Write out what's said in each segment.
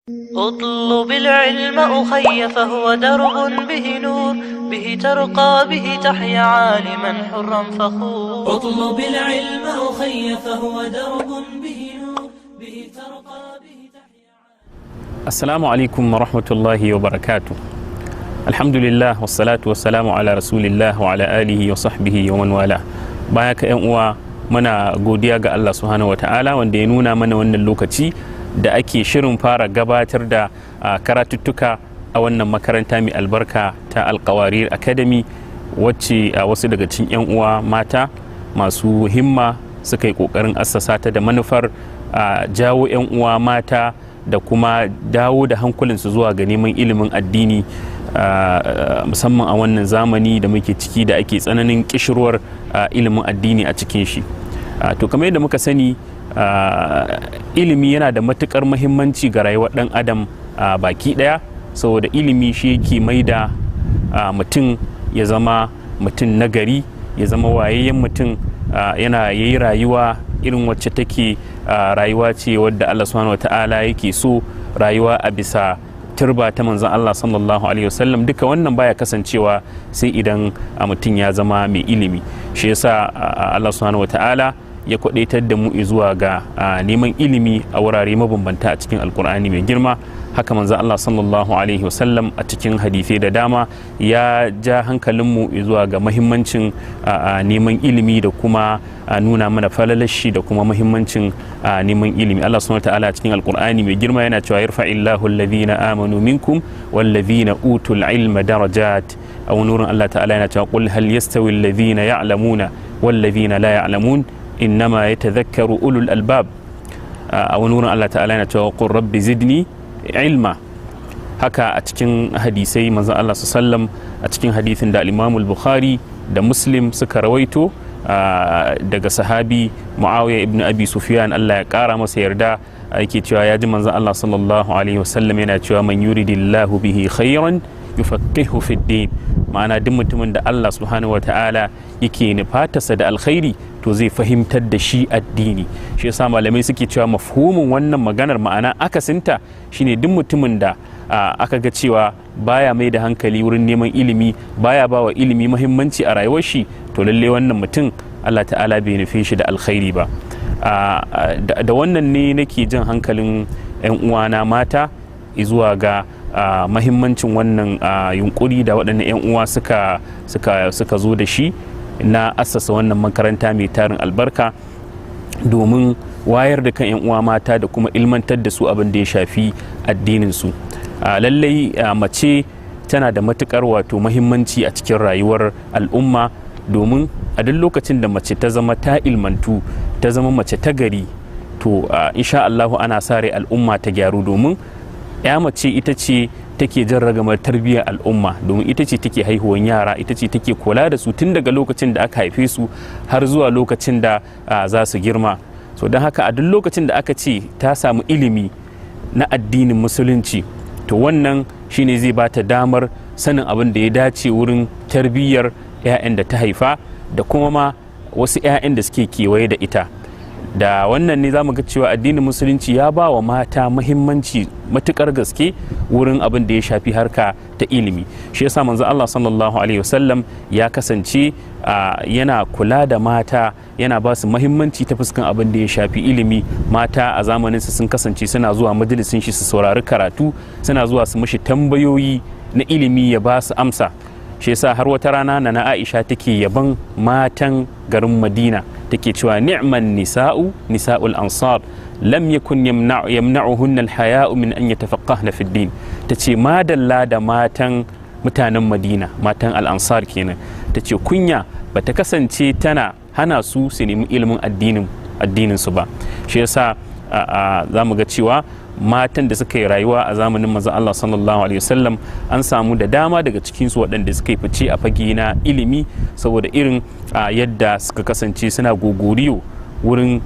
اطلب العلم أخي فهو درب به نور، به ترقى به تحيا عالما حرا فخور. اطلب العلم أخي فهو درب به نور، به ترقى به تحيا عالما. السلام عليكم ورحمة الله وبركاته. الحمد لله والصلاة والسلام على رسول الله وعلى آله وصحبه ومن والاه. بايك ‘yan uwa, muna godiya ga Allah subhanahu wata'ala wanda ya nuna mana wannan lokaci da ake shirin fara gabatar da karatuttuka a wannan makaranta mai albarka ta Alkawarir Academy, wacce wasu daga cikin ‘yan uwa mata masu himma suka yi ƙoƙarin assasa ta da manufar jawo ‘yan uwa mata da kuma dawo da hankulinsu zuwa ga neman ilimin addini, musamman a wannan zamani da muke ciki da ake tsananin kishirwar ilimin addini a cikin shi. To kamar yadda muka sani, ilimi yana da matukar muhimmanci ga rayuwar dan adam baki daya, saboda ilimi shi yake mai da mutum ya zama mutum nagari, ya zama wayayyen mutum, yana yayi rayuwa irin wacce take rayuwa ce wadda Allah subhanahu wata'ala yake so, rayuwa a bisa turba ta manzon Allah sallallahu alaihi wasallam. Duka wannan baya kasancewa sai idan mutum ya zama mai ilimi. Shi yasa Allah subhanahu wata'ala ya kwadaitar da mu zuwa ga neman ilimi a wurare mabambanta a cikin alkur'ani mai girma. Haka manzon Allah sallallahu alaihi wasallam a cikin hadisai da dama ya ja hankalinmu zuwa ga mahimmancin neman ilimi da kuma nuna mana falalashi da kuma mahimmancin neman ilimi. Allah subhanahu wataala a cikin alkur'ani mai girma yana cewa yarfa'illahu alladhina amanu minkum walladhina utul ilma darajat. A wani wurin Allah ta'ala yana cewa qul hal yastawi alladhina ya'lamuna walladhina la ya'lamun innama yatadhakkaru ulul albab. A wani wurin Allah ta'ala yana cewa qul rabbi zidni ilma. Haka a cikin hadisai manzon Allah sallam, a cikin hadisin da al-Imam al-Bukhari da Muslim suka rawaito daga sahabi Muawiya ibn Abi Sufyan, Allah ya kara masa yarda, yake cewa ya ji manzon Allah sallallahu alaihi wasallam yana cewa man yuridillahu bihi khairan yufaqihu fid din. Ma'ana duk mutumin da Allah subhanahu wata'ala yake nufatarsa da alkhairi to zai fahimtar da shi addini. Shi yasa malamai suke cewa mafhumin wannan maganar, ma'ana akasinta shine duk mutumin da aka ga cewa baya mai da hankali wurin neman ilimi, baya ba wa ilimi muhimmanci a rayuwar shi, to lalle wannan mutum Allah ta'ala bai nufe shi da alkhairi ba. Da wannan ne nake jan hankalin 'yan uwana mata zuwa ga mahimmancin wannan yunkuri da waɗannan 'yan uwa suka zo da shi na assasa wannan makaranta mai tarin albarka, domin wayar da kan 'yan uwa mata da kuma ilmantar da su abin da ya shafi addininsu. Lallai mace tana da matukar wato mahimmanci a cikin rayuwar al'umma, domin a duk lokacin da mace ta zama ta ilmantu, ta zama mace ta gari, to insha Allahu ana sa rai al'umma ta gyaru, domin ya mace ita ce take jan ragamar tarbiyyar al'umma, domin ita ce take haihuwan yara, ita ce take kula da su tun daga lokacin da aka haife su har zuwa lokacin da za su girma. So don haka a duk lokacin da aka ce ta samu ilimi na addinin musulunci, to wannan shine zai ba ta damar sanin abin da ya dace wurin tarbiyyar 'ya'yan da ta haifa da kuma ma wasu 'ya'yan da suke kewaye da ita. Da wannan ne za mu ga cewa addinin musulunci ya ba wa mata muhimmanci matukar gaske wurin abin da ya shafi harka ta ilimi. Shi yasa manzo Allah sallallahu alaihi wasallam ya kasance yana kula da mata, yana ba su muhimmanci ta fuskan abin da ya shafi ilimi. Mata a zamanin su sun kasance suna zuwa majalisin shi su saurari karatu, suna zuwa su mishi tambayoyi na ilimi ya ba su amsa. Shi yasa har wata rana na Aisha take yaban matan garin Madina, take cewa ni'man nisa'ul ansar lam yakun yamna'uhunna al-haya'u min an yatafaqqahna fi din. Tace madalla da matan mutanen Madina, matan al-ansar kenan, tace kunya bata kasance tana hana su nemi ilimin addinin su ba. Shi yasa zamu ga cewa matan da suka yi rayuwa a zamanin manzon Allah sallallahu alaihi wasallam an samu da dama daga cikin su waɗanda suka yi fice a fage na ilimi, saboda irin yadda suka kasance suna gogoriyo wurin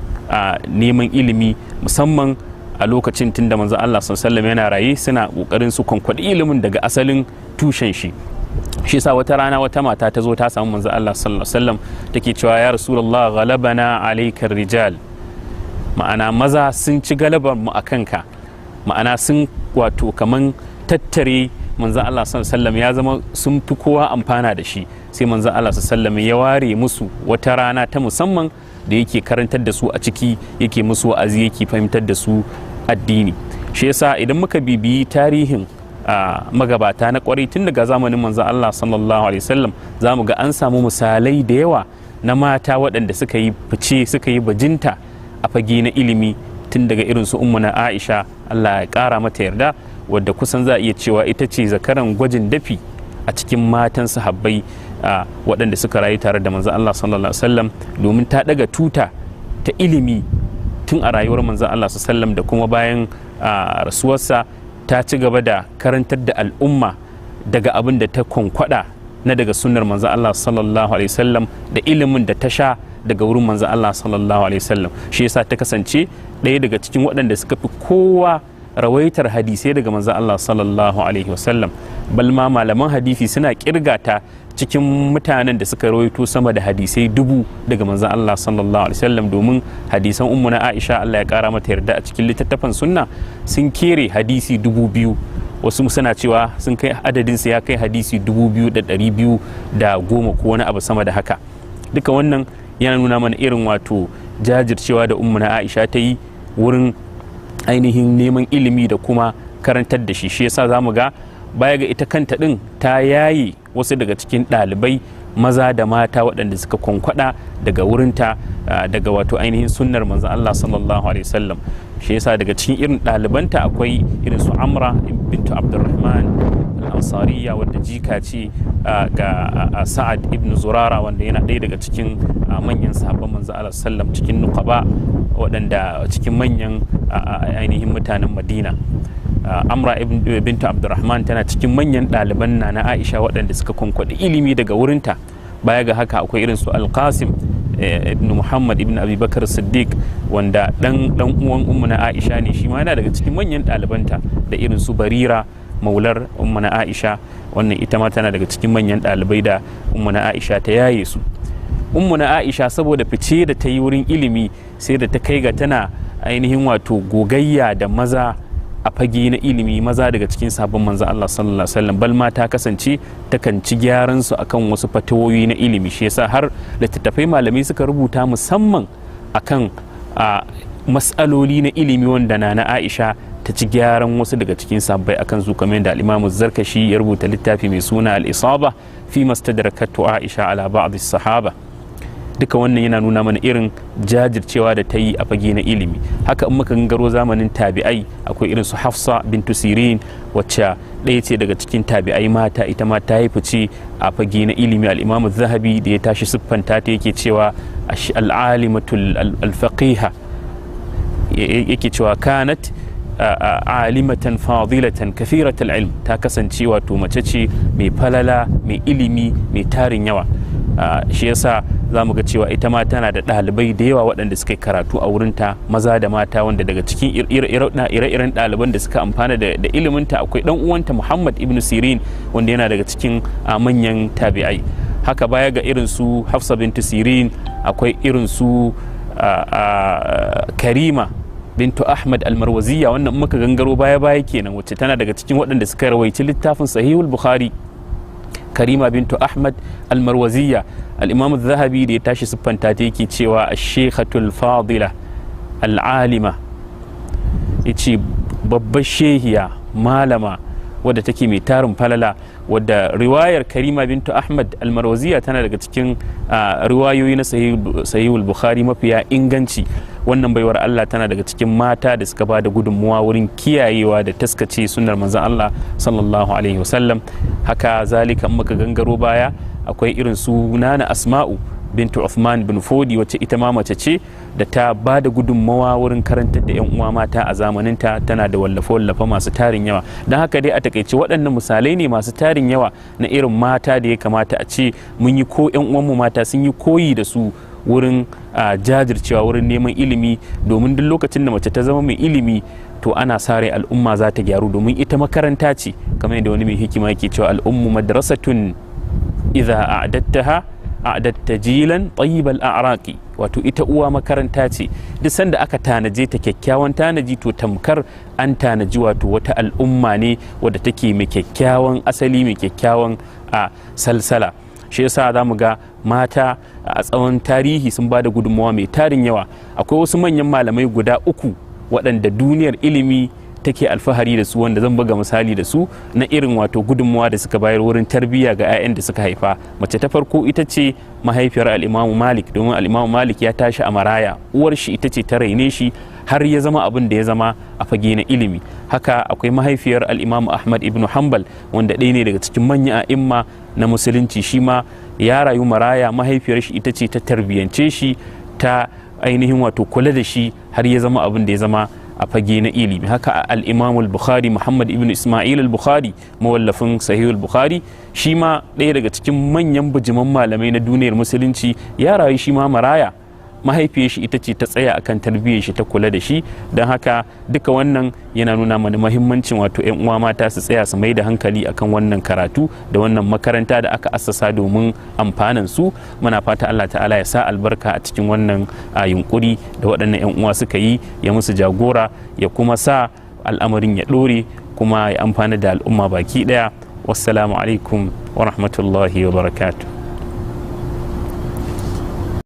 neman ilimi, musamman a lokacin tun da manzon Allah sallallahu alaihi wasallam yana raye, suna kokarin su kwankwaɗi ilimin daga asalin tushen shi. Shi yasa wata rana wata mata ta zo ta samu manzon Allah sallallahu alaihi wasallam take cewa ya rasulullah ghalabana alayka rijal, ma'ana maza sun ci galabar mu akan ka, ma'ana sun wato kaman tattare manzan Allah sallallahu ya zama sun fi kowa amfana da shi, sai manzan Allah sallallahu ya ware musu wata rana ta musamman da yake karantar da su a ciki, yake musu wa'azi, yake fahimtar da su addini. Shi yasa idan muka bibiyi tarihin magabata na kwarai tun daga zamanin manzan Allah sallallahu alaihi wasallam, za mu ga an samu misalai da yawa na mata waɗanda suka yi fice, suka yi bajinta a fage na ilimi, tun daga irin su ummuna Aisha, Allah ya ƙara mata yarda, wadda kusan za a iya cewa ita ce zakaran gwajin dafi a cikin matan sahabbai waɗanda suka rayu tare da manzan Allah sallallahu alaihi wasallam, domin ta ɗaga tuta ta ilimi tun a rayuwar manzan Allah sallallahu alaihi wasallam da kuma bayan rasuwarsa. Ta ci gaba da karantar da al'umma daga abin da ta kwankwada na daga sunnar manzan Allah sallallahu alaihi wasallam da ilimin da ta sha daga wurin manzan Allah sallallahu alaihi wasallam. Shi yasa ta kasance ɗaya daga cikin waɗanda suka fi kowa rawaitar hadisai daga manzan Allah sallallahu alaihi wasallam. Balma malaman hadisi suna kirgata cikin mutanen da suka rawaito sama da hadisai 1000 daga manzan Allah sallallahu alaihi wasallam, domin hadisan ummuna Aisha, Allah ya kara mata yarda, a cikin littattafan sunna sun kere hadisi 2000, wasu suna cewa sun kai adadin sa ya kai hadisi 2210 ko wani abu sama da haka. Duka wannan yana nuna mana irin wato jajircewa da ummuna Aisha ta yi wurin ainihin neman ilimi da kuma karantar da shi. Shi yasa zamu ga baya ga ita kanta din ta yaye wasu daga cikin ɗalibai maza da mata waɗanda suka kwankwada daga wurinta, daga wato ainihin sunnar manzon Allah sallallahu alaihi wasallam. Shi yasa daga cikin irin ɗalibanta akwai irin su Amra bintu Abdurrahman al-Ansariya, wadda jika ce ga Sa'ad ibn Zurara, wanda yana ɗaya daga cikin manyan sahabban manzon Allah sallam, cikin nuqaba, waɗanda cikin manyan ainihin mutanen Madina. Amra bintu Abdurrahman tana cikin manyan ɗaliban na Aisha waɗanda suka kwankwaɗi ilimi daga wurinta. Baya ga haka akwai irin su Al-Qasim ibn Muhammad ibn Abi Bakar Siddiq, wanda dan uwan ummuna Aisha ne, shi ma yana daga cikin manyan ɗalibanta, da irin su Barira maular ummuna Aisha, wannan ita ma tana daga cikin manyan ɗalibai da ummuna Aisha ta yaye su. Ummuna Aisha saboda fice da ta yi wurin ilimi, sai da ta kai ga tana ainihin wato gogayya da maza a fage na ilimi, maza daga cikin sabon manzan Allah sallallahu alaihi wasallam. Bal ma ta kasance takan ci gyaran su akan wasu fatawoyi na ilimi. Shi yasa har littattafai malamai suka rubuta musamman akan mas'aloli na ilimi, wanda na Aisha ta ci gyaran wasu daga cikin sabbai akan su, kamar da al-Imam Zarkashi ya rubuta littafi mai suna al-Isaba fi mastadrakatu Aisha ala ba'd as-sahaba. Duka wannan yana nuna mana irin jajircewa da ta yi a fage na ilimi. Haka in muka gangaro zamanin tabi'ai, akwai irin su Hafsa bintu Sirin, wacce ɗaya ce daga cikin tabi'ai mata, ita ma ta yi fice a fage na ilimi. Al-Imam Zahabi da ya tashi siffanta ta yake cewa al-alimatul al-faqiha, yake cewa kanat alimatan fadilatan kathiratul ilm, ta kasance wato mace ce mai falala, mai ilimi, mai tarin yawa. Shi yasa za mu ga cewa ita ma tana da ɗalibai da yawa waɗanda suka yi karatu a wurinta, maza da mata, wanda daga cikin ire-iren ɗaliban da suka amfana da iliminta akwai ɗan uwanta Muhammad ibn Sirin, wanda yana daga cikin manyan tabi'ai. Haka baya ga irin su Hafsa bintu Sirin, akwai irin su Karima bintu Ahmad al-Marwaziyya, wannan muka gangaro baya kenan, wacce tana daga cikin waɗanda suka rawaici littafin Sahihul Bukhari. Karima bintu Ahmad al-Marwaziyya, al-Imam Zahabi da ya tashi siffanta ta yake cewa ash-shaykhatul fadila al-alima, yace babbar shehiya malama wadda take mai tarin falala, wadda riwayar Karima bintu Ahmad al-Marwaziyya tana daga cikin riwayoyi na Sahihul Bukhari mafiya inganci. Wannan baiwar Allah tana daga cikin mata da suka ba da gudunmuwa wurin kiyayewa da taskace sunnar manzon Allah sallallahu alaihi wasallam. Haka zalika muka gangaro baya, akwai irin su Nana Asma'u bintu Uthman bin Fodi, wacce ita ma mace ce da ta ba da gudunmawa wurin karantar da 'yan uwa mata a zamaninta, tana da wallafe-wallafe masu tarin yawa. Don haka dai a takaice waɗannan misalai ne masu tarin yawa na irin mata da ya kamata a ce mun yi, ko 'yan uwanmu mata sun yi koyi da su wurin jajircewa wurin neman ilimi, domin duk lokacin da mace ta zama mai ilimi to ana sa rai al'umma za ta gyaru, domin ita makaranta ce, kamar yadda wani mai hikima yake cewa al'ummu madrasatun idza a'dattaha a'datta jilan tayyibal a'raqi wato ita uwa makaranta ce. Duk sanda aka tanaje ta kyakkyawan tanaji to tamkar an tanaji wato wata al'umma ne wadda take mai kyakkyawan asali, mai kyakkyawan salsala. Shi yasa za mu ga mata a tsawon tarihi sun ba da gudunmawa mai tarin yawa. Akwai wasu manyan malamai guda 3 waɗanda duniyar ilimi take alfahari da su, wanda zan buga misali da su na irin wato gudunmawa da suka bayar wurin tarbiyya ga 'ya'yan da suka haifa. Mace ta farko ita ce mahaifiyar al'imamu Malik, domin al'imamu Malik ya tashi a maraya, uwar shi ita ce ta raine shi har ya zama abin da ya zama a fage na ilimi. Haka akwai mahaifiyar al'imamu Ahmad ibn Hanbal, wanda ɗaya ne daga cikin manyan a'imma na musulunci, shi ma ya rayu maraya, mahaifiyar shi ita ce ta tarbiyance shi, ta ainihin wato kula da shi har ya zama abin da ya zama a fage na ilimi. Haka al-Imam al-Bukhari Muhammad ibn Ismail al-Bukhari, mawallafin Sahih al-Bukhari, shi ma ɗaya daga cikin manyan bijiman malamai na duniyar musulunci, ya rayu shi ma maraya, mahaifiyar shi ita ce ta tsaya akan tarbiyyar shi, ta kula da shi. Don haka duka wannan yana nuna mana muhimmancin wato 'yan uwa mata su tsaya su mai da hankali akan wannan karatu da wannan makaranta da aka assasa domin amfanan su. Muna fata Allah ta'ala ya sa albarka a cikin wannan yunkuri da waɗannan 'yan uwa suka yi, ya musu jagora, ya kuma sa al'amarin ya ɗore kuma ya amfana da al'umma baki ɗaya. Wassalamu alaikum wa rahmatullahi wa barakatuh.